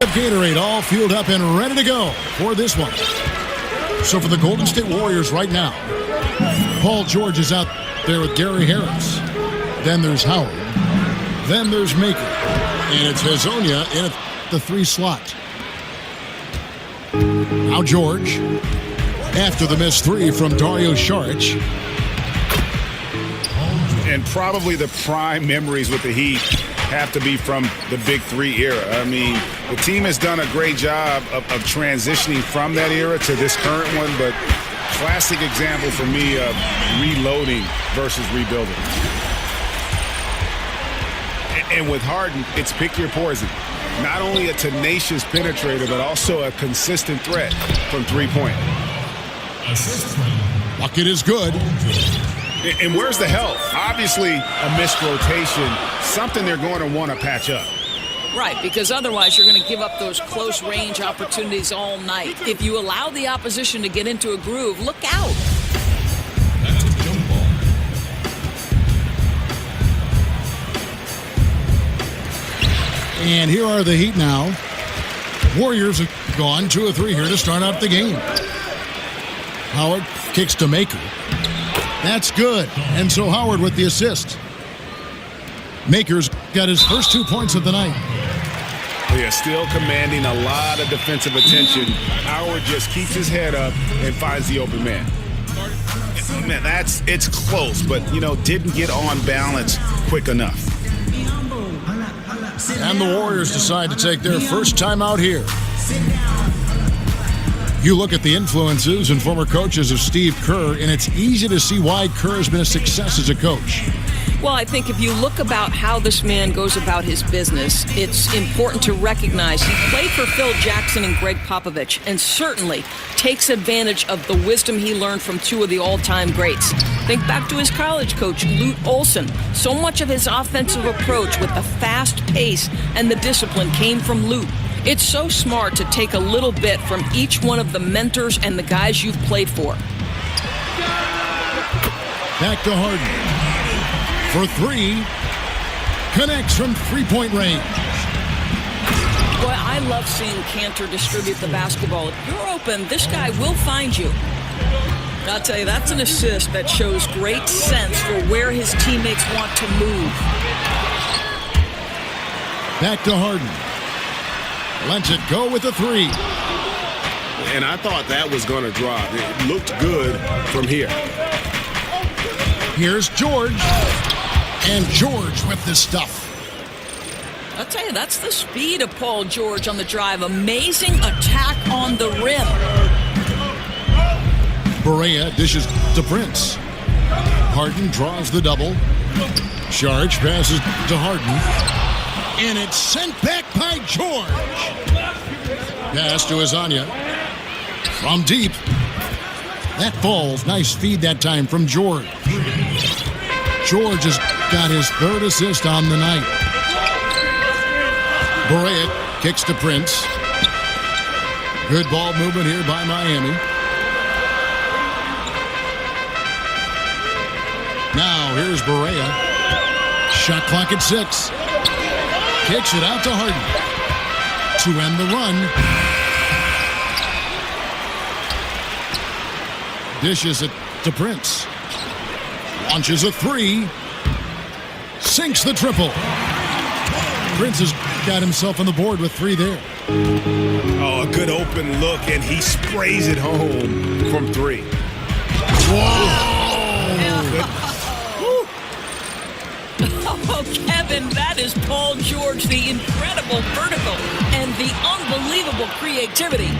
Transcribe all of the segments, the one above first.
Gatorade all fueled up and ready to go for this one. So for the Golden State Warriors right now, Paul George is out there with Gary Harris. Then there's Howard. Then there's Maker. And it's Hezonja in the 3 slot. Now George, after the missed 3 from Dario Saric. And probably the prime memories with the Heat have to be from the Big 3 era. I mean, the team has done a great job of transitioning from that era to this current one, but classic example for me of reloading versus rebuilding. And with Harden, it's pick your poison. Not only a tenacious penetrator, but also a consistent threat from three-point. Bucket is good. And where's the help? Obviously, a missed rotation, something they're going to want to patch up. Right, because otherwise you're going to give up those close-range opportunities all night. If you allow the opposition to get into a groove, look out. That's a jump ball. And here are the Heat now. Warriors have gone 2 of 3 here to start out the game. Howard kicks to Maker. That's good. And so Howard with the assist. Maker's got his first 2 points of the night. Yeah, still commanding a lot of defensive attention. Howard just keeps his head up and finds the open man. Man, it's close, but, didn't get on balance quick enough. And the Warriors decide to take their first time out here. You look at the influences and former coaches of Steve Kerr, and it's easy to see why Kerr has been a success as a coach. Well, I think if you look about how this man goes about his business, it's important to recognize he played for Phil Jackson and Greg Popovich, and certainly takes advantage of the wisdom he learned from 2 of the all-time greats. Think back to his college coach, Lute Olson. So much of his offensive approach with the fast pace and the discipline came from Lute. It's so smart to take a little bit from each one of the mentors and the guys you've played for. Back to Harden. For 3. Connects from 3-point range. Boy, I love seeing Cantor distribute the basketball. If you're open, this guy will find you. I'll tell you, that's an assist that shows great sense for where his teammates want to move. Back to Harden. Lets it go with a 3. And I thought that was going to drop. It looked good from here. Here's George. And George with the stuff. I'll tell you, that's the speed of Paul George on the drive. Amazing attack on the rim. Barea dishes to Prince. Harden draws the double. Saric passes to Harden. And it's sent back by George. Pass to Hezonja. From deep. That falls. Nice feed that time from George. George has got his 3rd assist on the night. Barea kicks to Prince. Good ball movement here by Miami. Now here's Barea. Shot clock at 6. Kicks it out to Harden to end the run. Dishes it to Prince. Launches a 3. Sinks the triple. Prince has got himself on the board with 3 there. Oh, a good open look, and he sprays it home from 3. Whoa! Oh, Kevin, that is Paul George, the incredible vertical and the unbelievable creativity.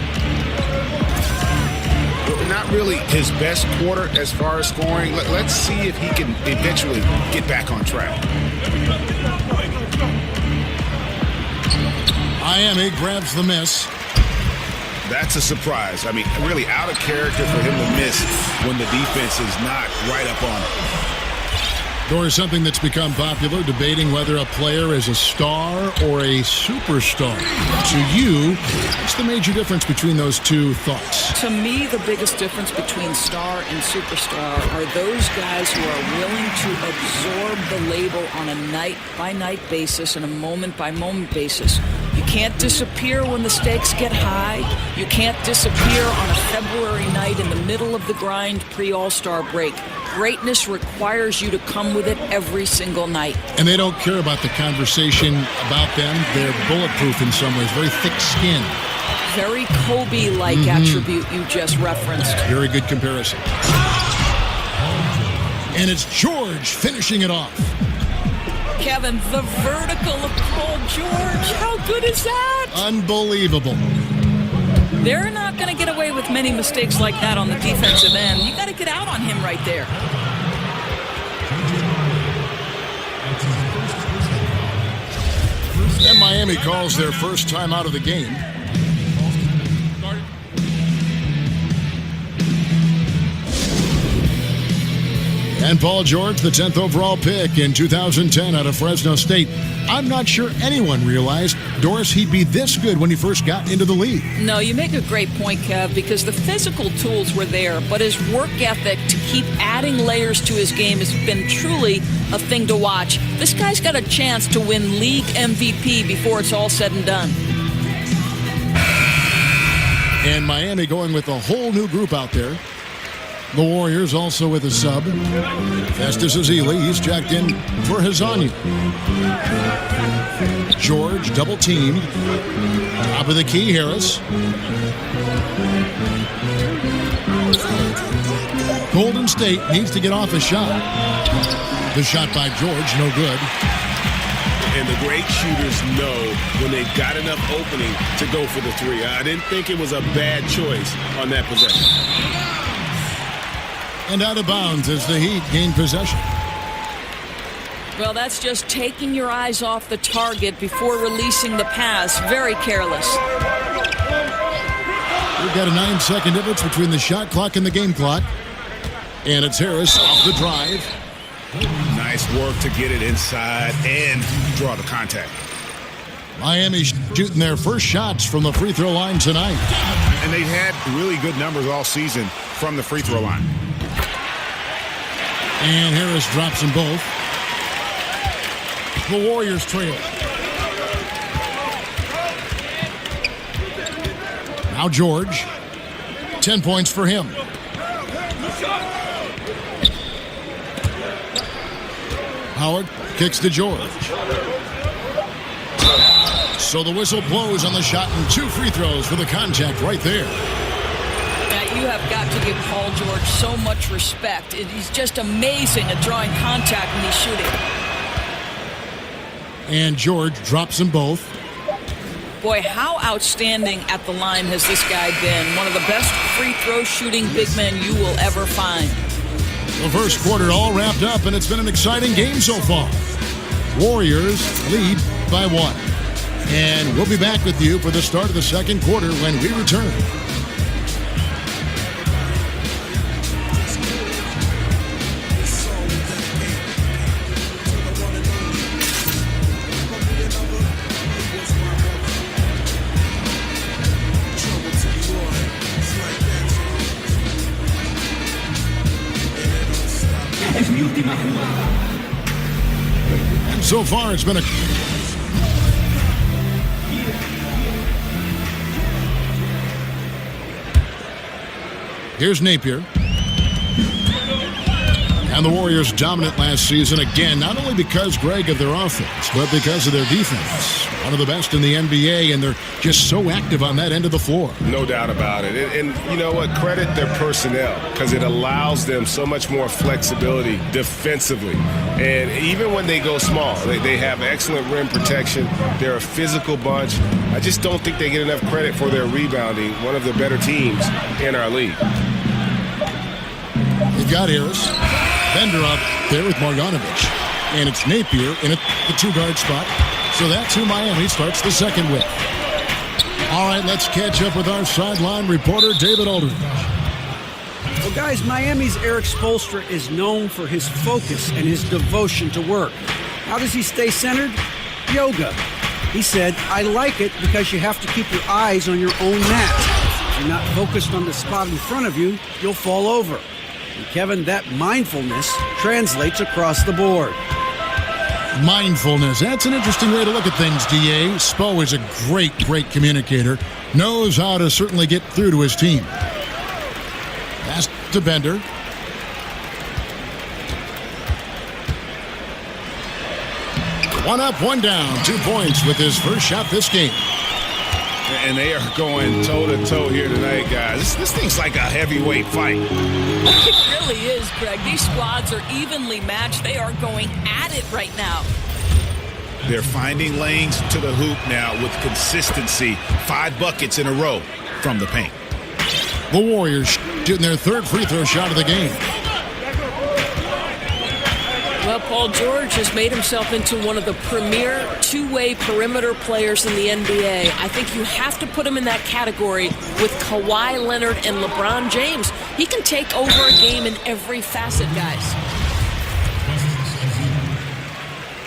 Not really his best quarter as far as scoring. Let's see if he can eventually get back on track. Miami grabs the miss. That's a surprise. I mean, really out of character for him to miss when the defense is not right up on him. Or something that's become popular, debating whether a player is a star or a superstar. To you, what's the major difference between those 2 thoughts? To me, the biggest difference between star and superstar are those guys who are willing to absorb the label on a night-by-night basis and a moment-by-moment basis. You can't disappear when the stakes get high. You can't disappear on a February night in the middle of the grind pre-All-Star break. Greatness requires you to come with it every single night. And they don't care about the conversation about them. They're bulletproof in some ways, very thick skin. Very Kobe-like attribute you just referenced. Very good comparison. And it's George finishing it off. Kevin, the vertical of Paul George. How good is that? Unbelievable. They're not going to get away with many mistakes like that on the defensive end. You got to get out on him right there. And Miami calls their first time out of the game. And Paul George, the 10th overall pick in 2010 out of Fresno State. I'm not sure anyone realized, Doris, he'd be this good when he first got into the league. No, you make a great point, Kev, because the physical tools were there, but his work ethic to keep adding layers to his game has been truly a thing to watch. This guy's got a chance to win league MVP before it's all said and done. And Miami going with a whole new group out there. The Warriors also with a sub. Festus Ezeli, he's checked in for Hazanya. George double teamed. Top of the key, Harris. Golden State needs to get off a shot. The shot by George, no good. And the great shooters know when they've got enough opening to go for the three. I didn't think it was a bad choice on that possession. And out of bounds as the Heat gain possession. Well, that's just taking your eyes off the target before releasing the pass. Very careless. We've got a 9-second difference between the shot clock and the game clock. And it's Harris off the drive. Nice work to get it inside and draw the contact. Miami shooting their first shots from the free throw line tonight. And they've had really good numbers all season from the free throw line. And Harris drops them both. The Warriors trail. Now George. 10 points for him. Howard kicks to George. So the whistle blows on the shot and 2 free throws for the contact right there. You have got to give Paul George so much respect. He's just amazing at drawing contact when he's shooting. And George drops them both. Boy, how outstanding at the line has this guy been. One of the best free throw shooting big men you will ever find. The first quarter all wrapped up, and it's been an exciting game so far. Warriors lead by 1. And we'll be back with you for the start of the second quarter when we return. And so far, it's been a... Here's Napier. And the Warriors dominant last season again, not only because, Greg, of their offense, but because of their defense. One of the best in the NBA, and they're just so active on that end of the floor. No doubt about it. And you know what? Credit their personnel, because it allows them so much more flexibility defensively. And even when they go small, they have excellent rim protection. They're a physical bunch. I just don't think they get enough credit for their rebounding. One of the better teams in our league. You've got Harris. Bender up there with Marjanovic. And it's Napier in the 2-guard spot. So that's who Miami starts the second with. All right, let's catch up with our sideline reporter, David Aldridge. Well, guys, Miami's Eric Spoelstra is known for his focus and his devotion to work. How does he stay centered? Yoga. He said, I like it because you have to keep your eyes on your own mat. If you're not focused on the spot in front of you, you'll fall over. And Kevin, that mindfulness translates across the board. mindfulness. That's an interesting way to look at things, D.A. Spo is a great communicator. Knows how to certainly get through to his team. Pass to Bender. One up, one down. 2 points with his first shot this game. And they are going toe-to-toe here tonight, guys. This thing's like a heavyweight fight. It really is, Greg. These squads are evenly matched. They are going at it right now. They're finding lanes to the hoop now with consistency. 5 buckets in a row from the paint. The Warriors shooting their third free throw shot of the game. Well, Paul George has made himself into one of the premier two-way perimeter players in the NBA. I think you have to put him in that category with Kawhi Leonard and LeBron James. He can take over a game in every facet, guys.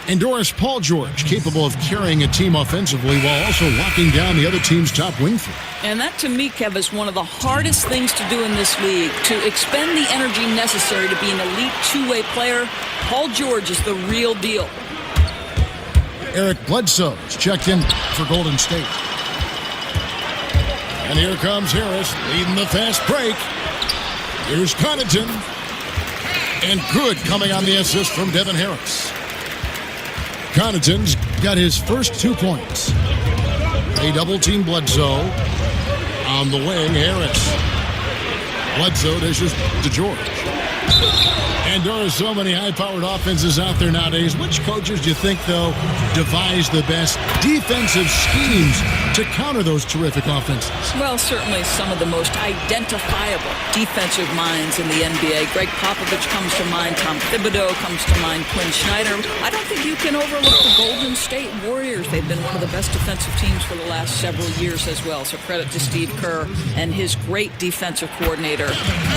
And Doris, Paul George, capable of carrying a team offensively while also locking down the other team's top wing threat. And that, to me, Kev, is one of the hardest things to do in this league, to expend the energy necessary to be an elite two-way player. Paul George is the real deal. Eric Bledsoe's checked in for Golden State. And here comes Harris leading the fast break. Here's Connaughton. And good coming on the assist from Devin Harris. Connaughton's got his first 2 points. They double-team Bledsoe. On the wing, Harris. Bledsoe dishes to George. And there are so many high-powered offenses out there nowadays. Which coaches do you think, though, devise the best defensive schemes to counter those terrific offenses? Well, certainly some of the most identifiable defensive minds in the NBA. Greg Popovich comes to mind. Tom Thibodeau comes to mind. Quinn Snyder. I don't think you can overlook the Golden State Warriors. They've been one of the best defensive teams for the last several years as well. So credit to Steve Kerr and his great defensive coordinator,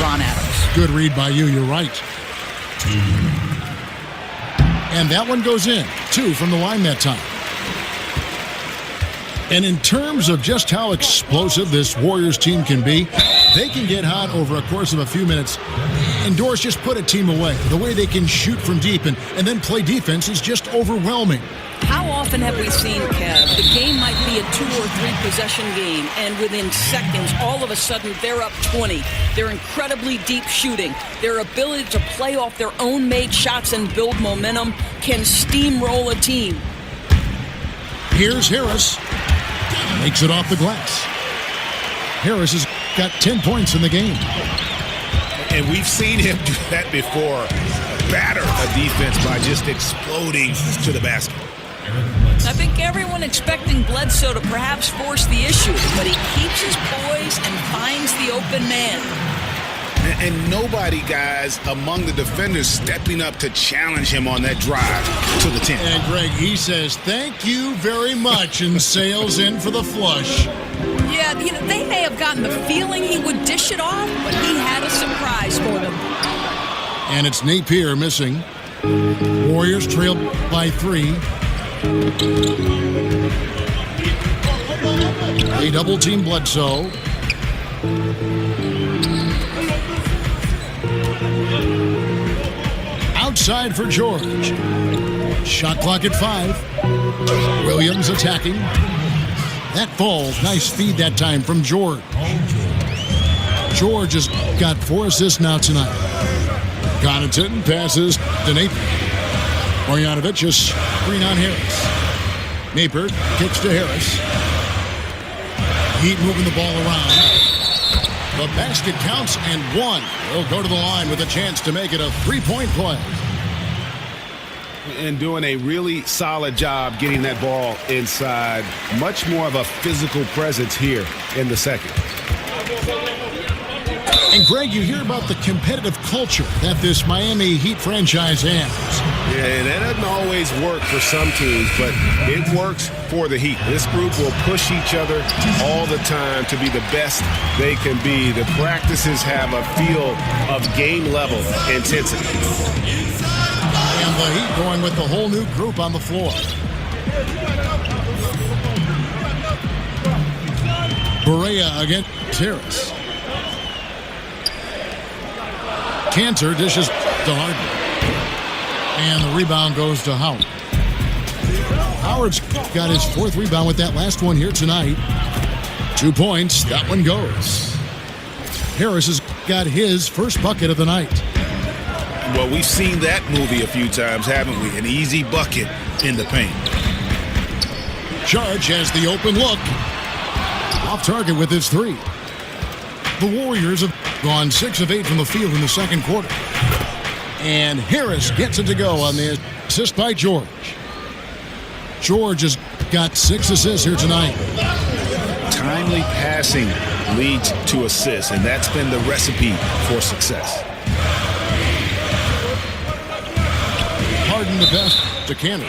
Ron Adams. Good read by you. You're right. And that one goes in. 2 from the line that time. And in terms of just how explosive this Warriors team can be, they can get hot over a course of a few minutes. And Doris, just put a team away. The way they can shoot from deep and then play defense is just overwhelming. How often have we seen, Kev, the game might be a 2 or 3 possession game, and within seconds, all of a sudden, they're up 20. They're incredibly deep shooting. Their ability to play off their own made shots and build momentum can steamroll a team. Here's Harris. Makes it off the glass. Harris has got 10 points in the game. And we've seen him do that before. Batter a defense by just exploding to the basket. I think everyone expecting Bledsoe to perhaps force the issue, but he keeps his poise and finds the open man. And nobody, guys, among the defenders stepping up to challenge him on that drive to the 10. And Greg, he says, thank you very much, and sails in for the flush. Yeah, they may have gotten the feeling he would dish it off, but he had a surprise for them. And it's Napier missing. Warriors trailed by 3. They double-team Bledsoe. Outside for George. Shot clock at 5. Williams attacking. That falls. Nice feed that time from George. George has got 4 assists now tonight. Connaughton passes to Napier. Marjanovic is screen on Harris. Napier kicks to Harris. Heat moving the ball around. The basket counts and 1. They'll go to the line with a chance to make it a 3-point play. And doing a really solid job getting that ball inside. Much more of a physical presence here in the second. And Greg, you hear about the competitive culture that this Miami Heat franchise has. Yeah, that doesn't always work for some teams, but it works for the Heat. This group will push each other all the time to be the best they can be. The practices have a feel of game-level intensity. And the Heat going with the whole new group on the floor. Barea against Harris. Cantor dishes to Harden. And the rebound goes to Howard. Howard's got his 4th rebound with that last one here tonight. 2 points. That one goes. Harris has got his first bucket of the night. Well, we've seen that movie a few times, haven't we? An easy bucket in the paint. Saric has the open look. Off target with his 3. The Warriors have gone 6 of 8 from the field in the second quarter. And Harris gets it to go on the assist by George. George has got 6 assists here tonight. Timely passing leads to assists, and that's been the recipe for success. Harden the best to Cantor.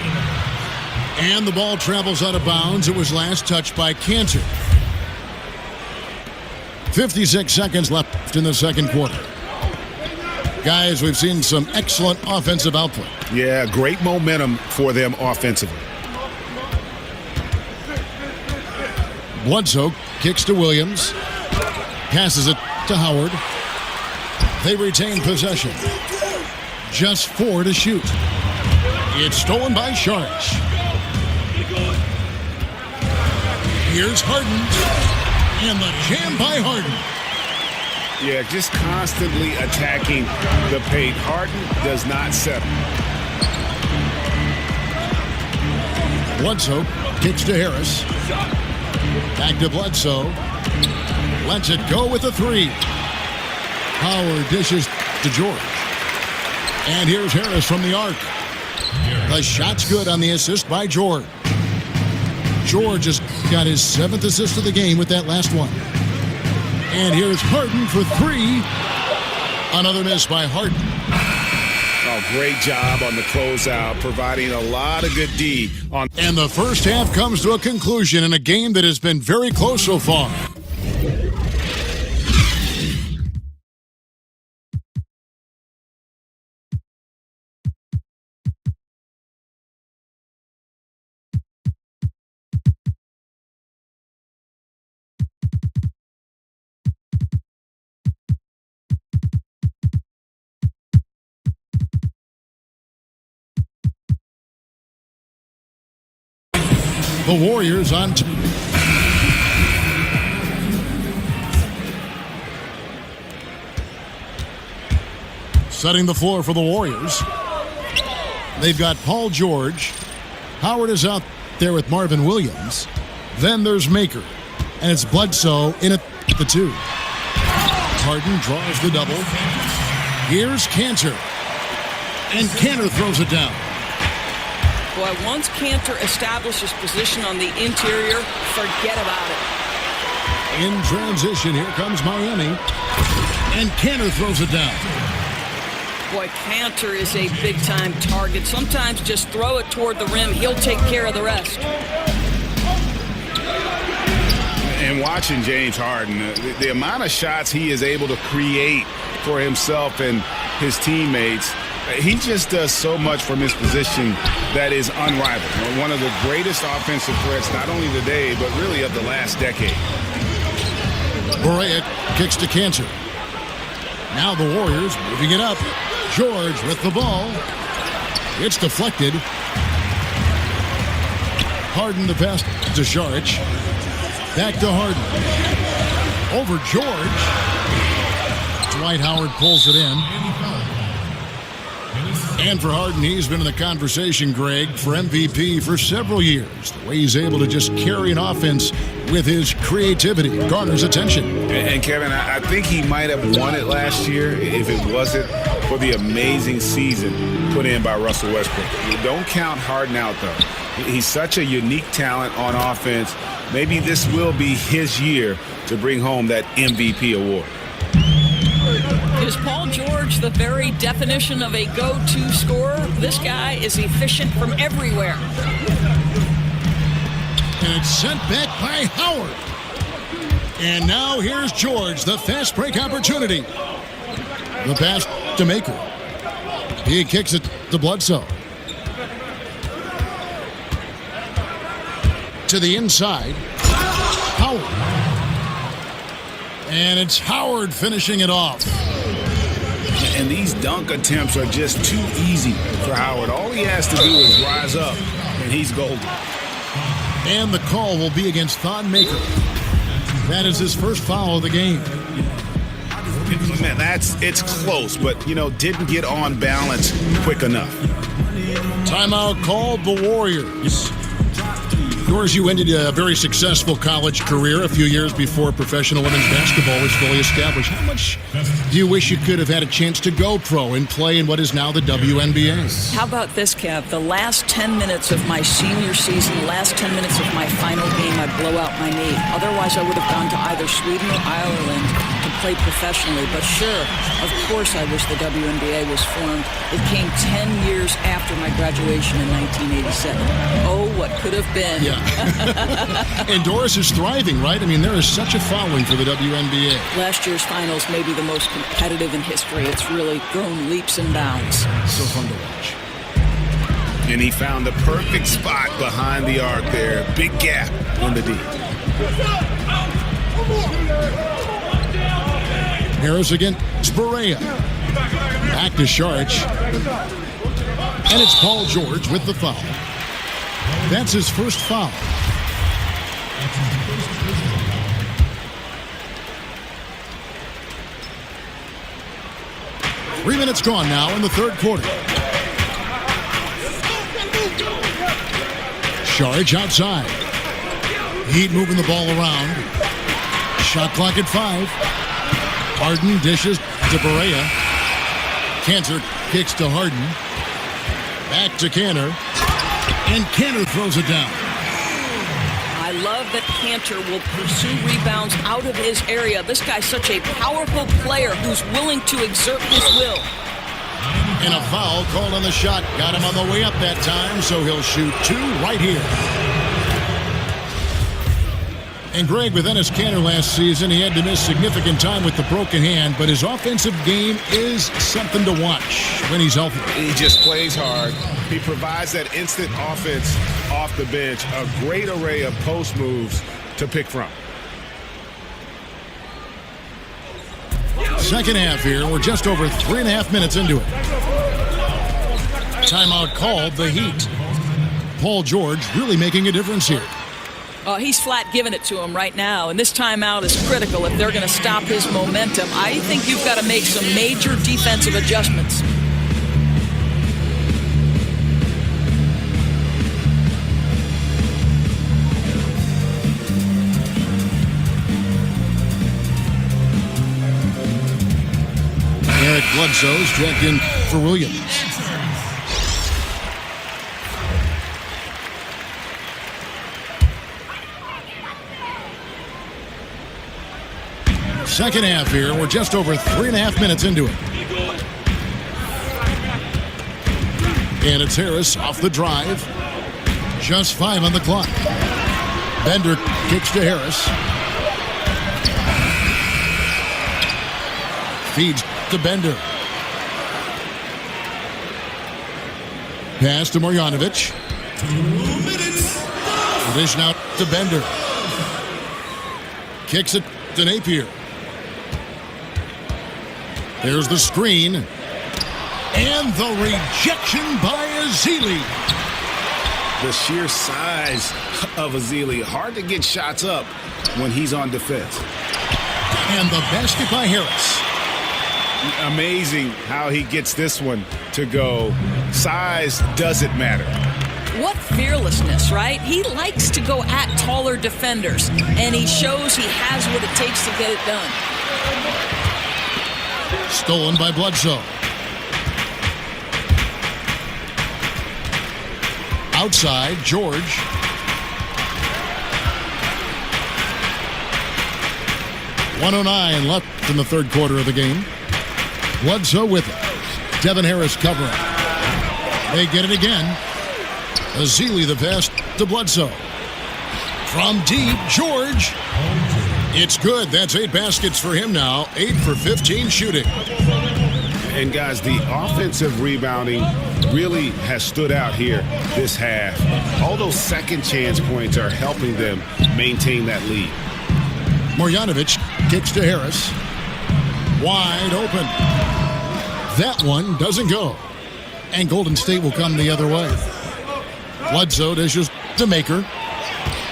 And the ball travels out of bounds. It was last touched by Cantor. 56 seconds left in the second quarter. Guys, we've seen some excellent offensive output. Yeah, great momentum for them offensively. Bledsoe kicks to Williams. Passes it to Howard. They retain possession. Just 4 to shoot. It's stolen by Saric. Here's Harden. And the jam by Harden. Yeah, just constantly attacking the paint. Harden does not settle. Bledsoe kicks to Harris. Back to Bledsoe. Lets it go with a 3. Howard dishes to George. And here's Harris from the arc. The shot's good on the assist by George. George has got his 7th assist of the game with that last one. And here's Harden for 3. Another miss by Harden. Oh, great job on the closeout, providing a lot of good D on. And the first half comes to a conclusion in a game that has been very close so far. The Warriors on setting the floor for the Warriors. They've got Paul George. Howard is out there with Marvin Williams. Then there's Maker. And it's Bledsoe in at the 2. Harden draws the double. Here's Cantor. And Cantor throws it down. Boy, once Cantor establishes position on the interior, forget about it. In transition, here comes Miami. And Cantor throws it down. Boy, Cantor is a big-time target. Sometimes just throw it toward the rim. He'll take care of the rest. And watching James Harden, the amount of shots he is able to create for himself and his teammates, he just does so much from his position that is unrivaled. One of the greatest offensive threats, not only today, but really of the last decade. Bryant kicks to Cantor. Now the Warriors moving it up. George with the ball. It's deflected. Harden the pass to Saric. Back to Harden. Over George. Dwight Howard pulls it in. And for Harden, he's been in the conversation, Greg, for MVP for several years. The way he's able to just carry an offense with his creativity garners attention. And Kevin, I think he might have won it last year if it wasn't for the amazing season put in by Russell Westbrook. You don't count Harden out, though. He's such a unique talent on offense. Maybe this will be his year to bring home that MVP award. Is Paul George the very definition of a go-to scorer? This guy is efficient from everywhere. And it's sent back by Howard. And now here's George, the fast break opportunity. The pass to Maker. He kicks it to Bledsoe. To the inside. Howard. And it's Howard finishing it off. And these dunk attempts are just too easy for Howard. All he has to do is rise up, and he's golden. And the call will be against Thon Maker. That is his first foul of the game. Man, it's close, but, didn't get on balance quick enough. Timeout called the Warriors. Yours, you ended a very successful college career a few years before professional women's basketball was fully established. How much do you wish you could have had a chance to go pro and play in what is now the WNBA? How about this, Kev? The last 10 minutes of my senior season, the last 10 minutes of my final game, I blow out my knee. Otherwise, I would have gone to either Sweden or Ireland to play professionally. But sure, of course I wish the WNBA was formed. It came 10 years after my graduation in 1987. Oh, what could have been. Yeah. And Doris is thriving, right? I mean, there is such a following for the WNBA. Last year's finals may be the most competitive in history. It's really grown leaps and bounds. So fun to watch. And he found the perfect spot behind the arc there. Big gap in the D. Harris against Barea. Back to Sharich. And it's Paul George with the foul. That's his first foul. Three minutes gone now in the third quarter. Sharich outside. Heat moving the ball around. Shot clock at 5. Harden dishes to Barea. Cantor kicks to Harden. Back to Cantor. And Cantor throws it down. I love that Cantor will pursue rebounds out of his area. This guy's such a powerful player who's willing to exert his will. And a foul called on the shot. Got him on the way up that time, so he'll shoot 2 right here. And Greg, with Enes Kanter last season, he had to miss significant time with the broken hand, but his offensive game is something to watch when he's healthy. He just plays hard. He provides that instant offense off the bench, a great array of post moves to pick from. Second half here. We're just over 3.5 minutes into it. Timeout called, the Heat. Paul George really making a difference here. He's flat giving it to him right now, and this timeout is critical if they're going to stop his momentum. I think you've got to make some major defensive adjustments. Eric Bledsoe's checked in for Williams. Second half here. We're just over 3.5 minutes into it. And it's Harris off the drive. Just 5 on the clock. Bender kicks to Harris. Feeds to Bender. Pass to Marjanovic. 2 minutes. Dish out to Bender. Kicks it to Napier. There's the screen. And the rejection by Ezeli. The sheer size of Ezeli. Hard to get shots up when he's on defense. And the basket by Harris. Amazing how he gets this one to go. Size doesn't matter. What fearlessness, right? He likes to go at taller defenders, and he shows he has what it takes to get it done. Stolen by Bledsoe. Outside, George. .109 left in the third quarter of the game. Bledsoe with it. Devin Harris covering. They get it again. Ezeli the pass to Bledsoe. From deep, George. It's good. That's 8 baskets for him now. 8 for 15 shooting. And guys, the offensive rebounding really has stood out here this half. All those second chance points are helping them maintain that lead. Marjanovic kicks to Harris. Wide open. That one doesn't go. And Golden State will come the other way. Bledsoe dishes to Maker.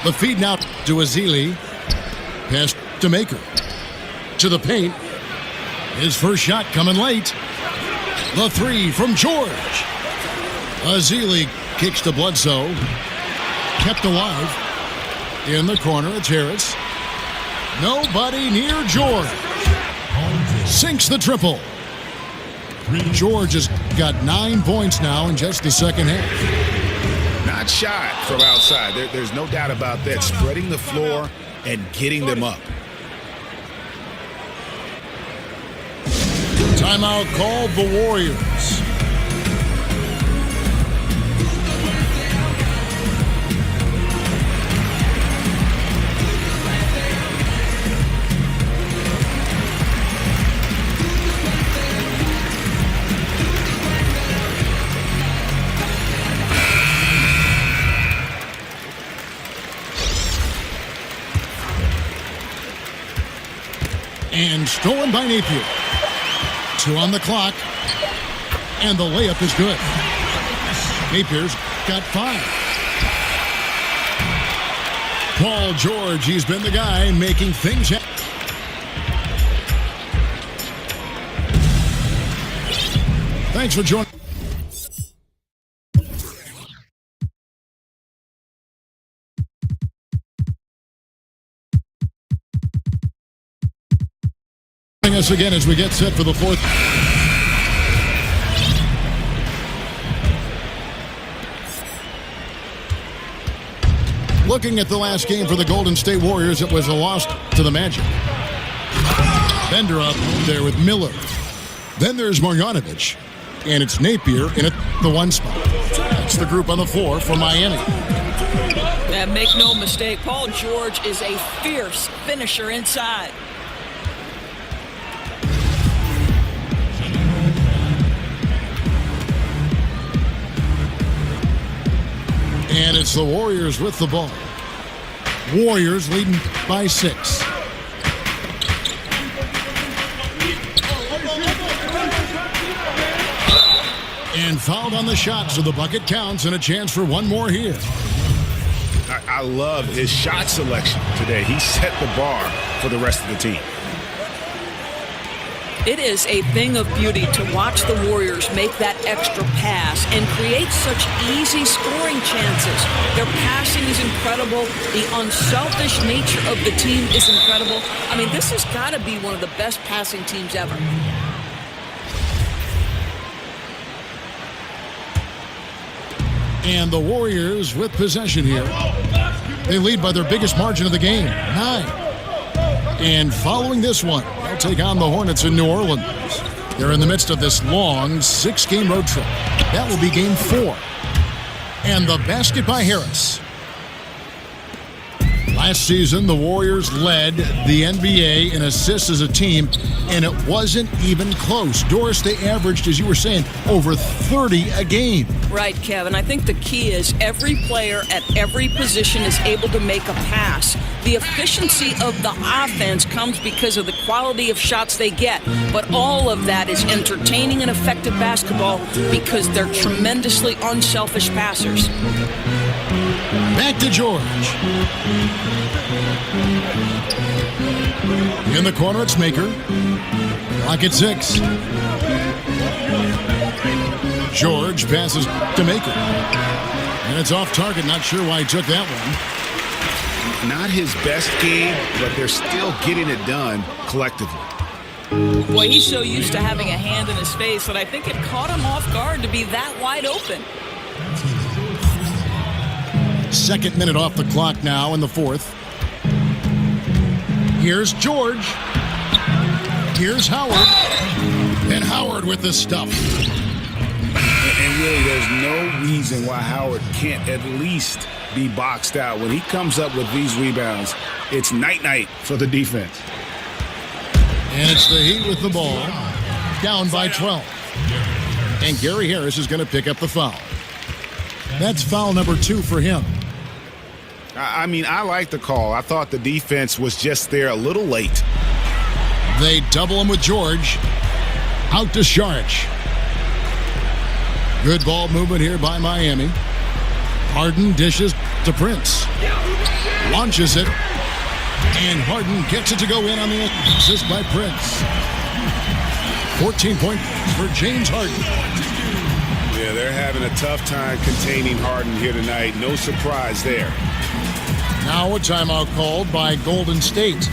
The feed now to Ezeli. Pass to Maker. To the paint. His first shot coming late. The three from George. Ezeli kicks to Bledsoe. Kept alive. In the corner, it's Harris. Nobody near George. Sinks the triple. George has got 9 points now in just the second half. Not shy from outside. There's no doubt about that. Spreading the floor and getting them up. Timeout called the Warriors. And stolen by Napier. 2 on the clock. And the layup is good. Napier's got 5. Paul George, he's been the guy making things happen. Thanks for joining. Us again as we get set for the fourth. Looking at the last game for the Golden State Warriors, it was a loss to the Magic. Bender up there with Miller. Then there's Marjanovic, and it's Napier in the 1 spot. That's the group on the floor for Miami. And make no mistake, Paul George is a fierce finisher inside. And it's the Warriors with the ball. Warriors leading by 6. And fouled on the shot, so the bucket counts and a chance for one more here. I love his shot selection today. He set the bar for the rest of the team. It is a thing of beauty to watch the Warriors make that extra pass and create such easy scoring chances. Their passing is incredible. The unselfish nature of the team is incredible. I mean, this has got to be one of the best passing teams ever. And the Warriors with possession here. They lead by their biggest margin of the game, 9. And following this one, they'll take on the Hornets in New Orleans. They're in the midst of this long 6-game road trip. That will be game 4. And the basket by Harris. Last season, the Warriors led the NBA in assists as a team, and it wasn't even close. Doris, they averaged, as you were saying, over 30 a game. Right, Kevin. I think the key is every player at every position is able to make a pass. The efficiency of the offense comes because of the quality of shots they get, but all of that is entertaining and effective basketball because they're tremendously unselfish passers. Back to George. In the corner, it's Maker. Clock at 6. George passes to Maker. And it's off target. Not sure why he took that one. Not his best game, but they're still getting it done collectively. Boy, he's so used to having a hand in his face that I think it caught him off guard to be that wide open. 2nd minute off the clock now in the 4th. Here's George. Here's Howard. And Howard with the stuff. And really, there's no reason why Howard can't at least be boxed out. When he comes up with these rebounds, it's night-night for the defense. And it's the Heat with the ball. Down by 12. And Gary Harris is going to pick up the foul. That's foul number 2 for him. I mean, I like the call. I thought the defense was just there a little late. They double him with George. Out to Saric. Good ball movement here by Miami. Harden dishes to Prince. Launches it. And Harden gets it to go in on the assist by Prince. 14 points for James Harden. Yeah, they're having a tough time containing Harden here tonight. No surprise there. Now a timeout called by Golden State.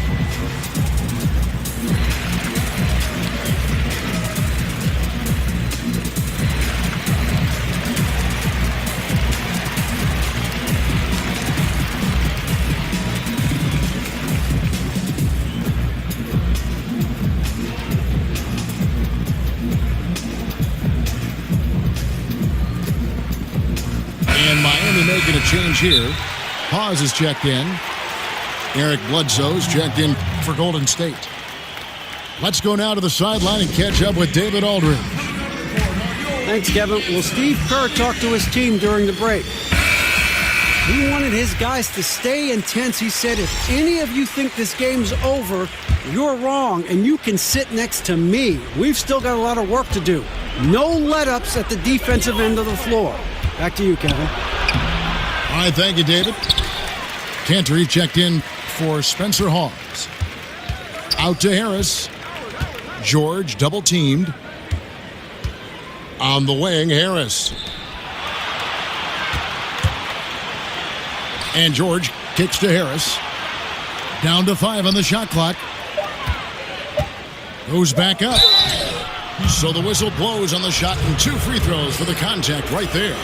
And Miami making a change here. Paz is checked in. Eric Bledsoe's checked in for Golden State. Let's go now to the sideline and catch up with David Aldridge. Thanks, Kevin. Well, Steve Kerr talked to his team during the break. He wanted his guys to stay intense. He said, if any of you think this game's over, you're wrong, and you can sit next to me. We've still got a lot of work to do. No let-ups at the defensive end of the floor. Back to you, Kevin. All right, thank you, David. Cantor checked in for Spencer Hawes. Out to Harris. George double-teamed. On the wing, Harris. And George kicks to Harris. Down to 5 on the shot clock. Goes back up. So the whistle blows on the shot and 2 free throws for the contact right there.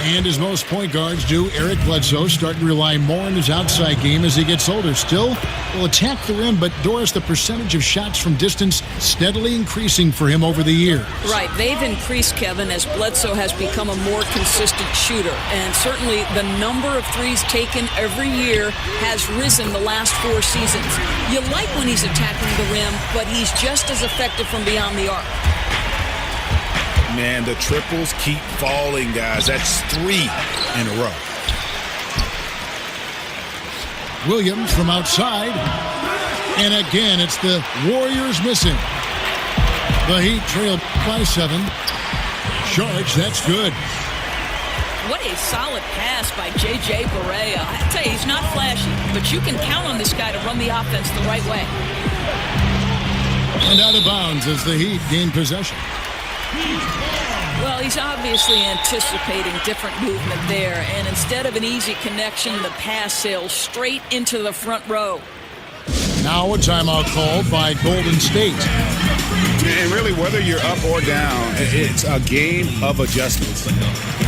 And as most point guards do, Eric Bledsoe starting to rely more on his outside game as he gets older. Still will attack the rim, but Doris, the percentage of shots from distance steadily increasing for him over the years. Right. They've increased, Kevin, as Bledsoe has become a more consistent shooter. And certainly the number of threes taken every year has risen the last 4 seasons. You like when he's attacking the rim, but he's just as effective from beyond the arc. Man, the triples keep falling, guys. That's 3 in a row. Williams from outside. And again, it's the Warriors missing. The Heat trailed by 7. Sharge, that's good. What a solid pass by J.J. Barea. I tell you, he's not flashy, but you can count on this guy to run the offense the right way. And out of bounds as the Heat gain possession. Well, he's obviously anticipating different movement there, and instead of an easy connection, the pass sails straight into the front row. Now a timeout called by Golden State. And really, whether you're up or down, it's a game of adjustments.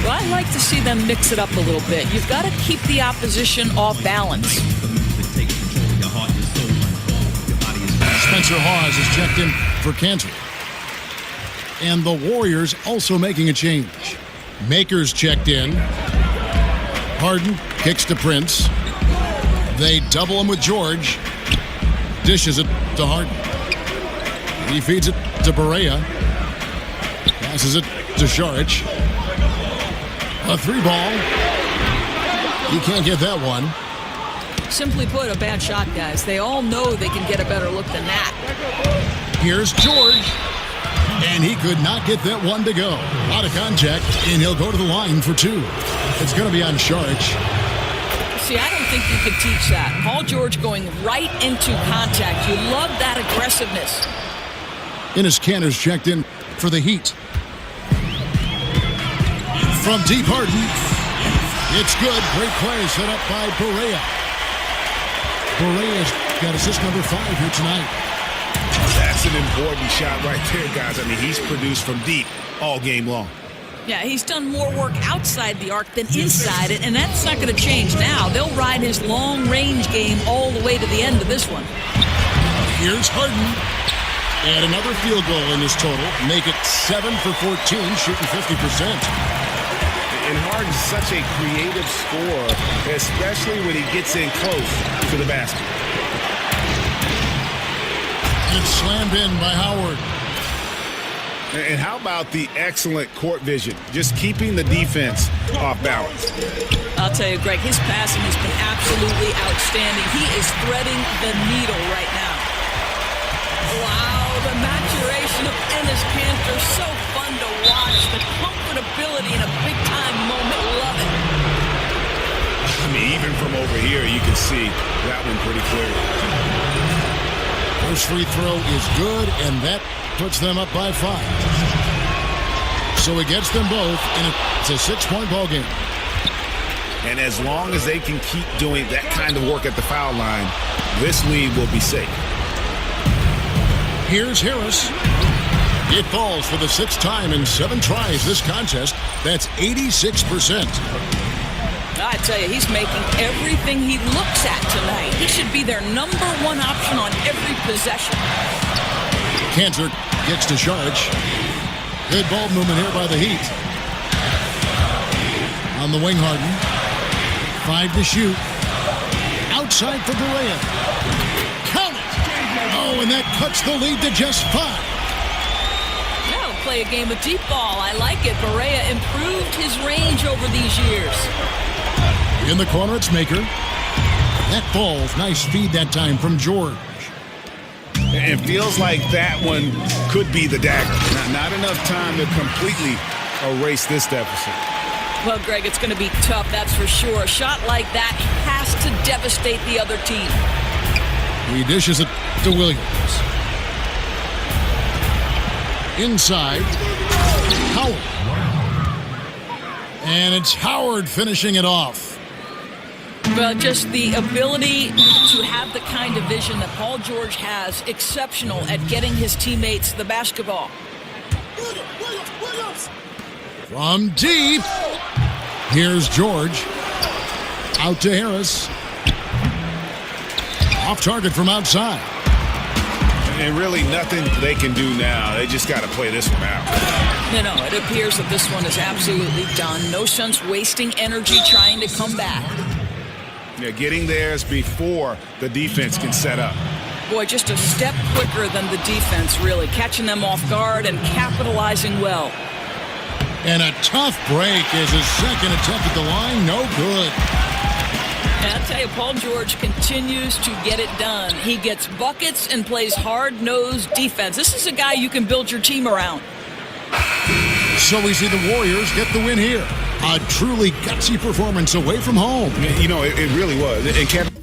Well, I like to see them mix it up a little bit. You've got to keep the opposition off balance. Spencer Hawes is checked in for Cantor. And the Warriors also making a change. Makers checked in. Harden kicks to Prince. They double him with George. Dishes it to Harden. He feeds it to Barea. Passes it to Saric. A 3-ball. He can't get that one. Simply put, a bad shot, guys. They all know they can get a better look than that. Here's George. And he could not get that one to go. Out of contact, and he'll go to the line for 2. It's going to be on Saric. See, I don't think you could teach that. Paul George going right into contact. You love that aggressiveness. Enes Kanter's checked in for the Heat. From deep, Harden. It's good. Great play set up by Barea. Barea's got assist number 5 here tonight. That's an important shot right there, guys. I mean, he's produced from deep all game long. Yeah, he's done more work outside the arc than inside it, and that's not going to change now. They'll ride his long-range game all the way to the end of this one. Here's Harden. And another field goal in this total. Make it 7 for 14, shooting 50%. And Harden's such a creative scorer, especially when he gets in close to the basket. It's slammed in by Howard. And how about the excellent court vision? Just keeping the defense off balance. I'll tell you, Greg, his passing has been absolutely outstanding. He is threading the needle right now. Wow, the maturation of Enes Kanter, so fun to watch. The comfortability in a big-time moment, love it. over here, you can see that one pretty clearly. First free throw is good, and that puts them up by 5. So he gets them both, and it's a 6-point ball game. And as long as they can keep doing that kind of work at the foul line, this lead will be safe. Here's Harris. It falls for the 6th time in 7 tries this contest. That's 86%. I tell you, he's making everything he looks at tonight. He should be their #1 option on every possession. Cantor gets to charge. Good ball movement here by the Heat. On the wing, Harden. 5 to shoot. Outside for Barea. Count it! Oh, and that cuts the lead to just 5. Now play a game of deep ball. I like it. Barea improved his range over these years. In the corner, it's Maker. That falls. Nice feed that time from George. It feels like that one could be the dagger. Not enough time to completely erase this deficit. Well, Greg, it's going to be tough, that's for sure. A shot like that has to devastate the other team. He dishes it to Williams. Inside. Howard. And it's Howard finishing it off. Well, just the ability to have the kind of vision that Paul George has, exceptional at getting his teammates the basketball. From deep. Here's George. Out to Harris. Off target from outside. And really nothing they can do now. They just got to play this one out. No, it appears that this one is absolutely done. No sense wasting energy trying to come back. Yeah, getting theirs before the defense can set up. Boy, just a step quicker than the defense, really. Catching them off guard and capitalizing well. And a tough break is his second attempt at the line. No good. And I'll tell you, Paul George continues to get it done. He gets buckets and plays hard-nosed defense. This is a guy you can build your team around. So we see the Warriors get the win here. A truly gutsy performance away from home. You know, it really was. And Kevin,